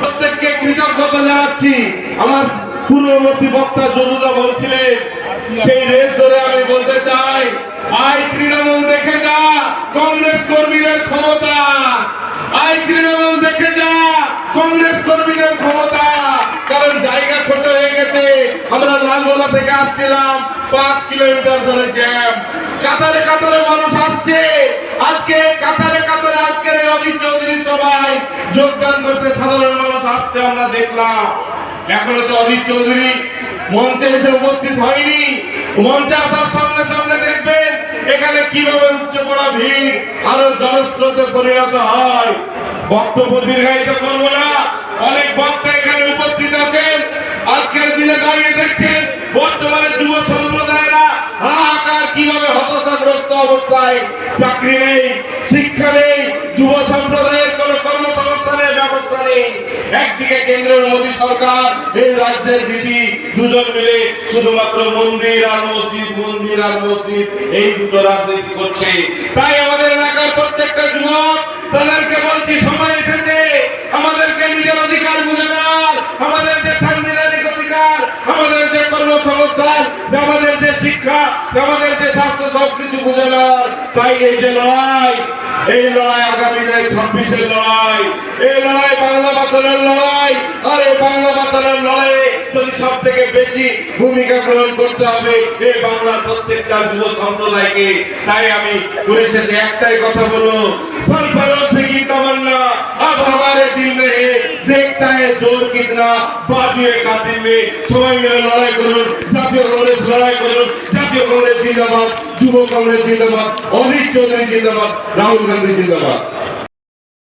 প্রত্যেককে কৃতজ্ঞতা জানাচ্ছি। আমার পূর্ববর্তী বক্তা যদুদা বলছিলেন, সেই রেস ধরে আমি বলতে চাই, আই তৃণমূল দেখে যা কংগ্রেস কর্মীদের ক্ষমতা, আই তৃণমূল দেখে যা কংগ্রেস কর্মীদের ক্ষমতা। কারণ জায়গা ছোট হয়ে গেছে। আমরা লালগোলা থেকে আসছিলাম, 5 কিলোমিটার ধরে জ্যাম, কাতারে কাতারে মানুষ আসছে। আজকে কাতারে কাতারে আজকের এই অজিত চৌধুরী সভায় যোগদান করতে সাধারণ মানুষ আসছে, আমরা দেখলাম। এখনো তো অজিত চৌধুরী মঞ্চে এসে উপস্থিত হয়নি। মঞ্চে আসার সঙ্গে সঙ্গে দেখবেন এখানে কিভাবে উপচে পড়া ভিড় আরো জনস্রোতে পরিণত হয়। বক্তব্য দীর্ঘায়িত করব না, অনেক বক্তা এখানে উপস্থিত আছেন। আজকের দিনে দাঁড়িয়ে দেখছেন বর্তমানে যুব সম্প্রদায়েরা হাহাকার, কিভাবে হতাশাগ্রস্ত অবস্থায়, চাকরি নেই, শিক্ষা নেই, যুব সম্প্রদায়ের কোনো কর্মসংস্থানের ব্যবস্থা নেই। একদিকে কেন্দ্রের মোদী সরকার, এই রাজ্যের দিদি, দুজন মিলে শুধুমাত্র মন্দির আর মসজিদ, মন্দির আর মসজিদ, এই দুটো রাজনীতি করছে। তাই আমাদের এলাকার প্রত্যেকটা যুবক তাদেরকে বলছি, সময় এসেছে আমাদেরকে নিজের অধিকার বুঝে নেওয়ার, আমাদের যে সাংবিধানিক অধিকার, আমাদের যে কর্মসংস্থান, আমাদের যে শিক্ষা, আমাদের যে স্বাস্থ্য, সবকিছু বুঝে নেওয়ার। তাই এই যে লড়াই, এই লড়াই আগামী দিনে 26-এর লড়াই, এই লড়াই বাংলা বাঁচানোর লড়াই। আর এই বাংলা বাঁচানোর লড়াইয়ে যদি সব থেকে বেশি ভূমিকা গ্রহণ করতে হবে এই বাংলার প্রত্যেকটা যুব সম্প্রদায়কে। তাই আমি পরিশেষে একটাই কথা বলবো, सरपरों से की तमन्ना अब हमारे दिल में है, देखता है जोर कितना बाजुए कातिल में। সবাই মিলে লড়াই করুন, জাতীয় কংগ্রেস লড়াই করুন। জাতীয় কংগ্রেস জিন্দাবাদ, যুব কংগ্রেস জিন্দাবাদ, অজিত চৌধুরী জিন্দাবাদ, রাহুল গান্ধী জিন্দাবাদ।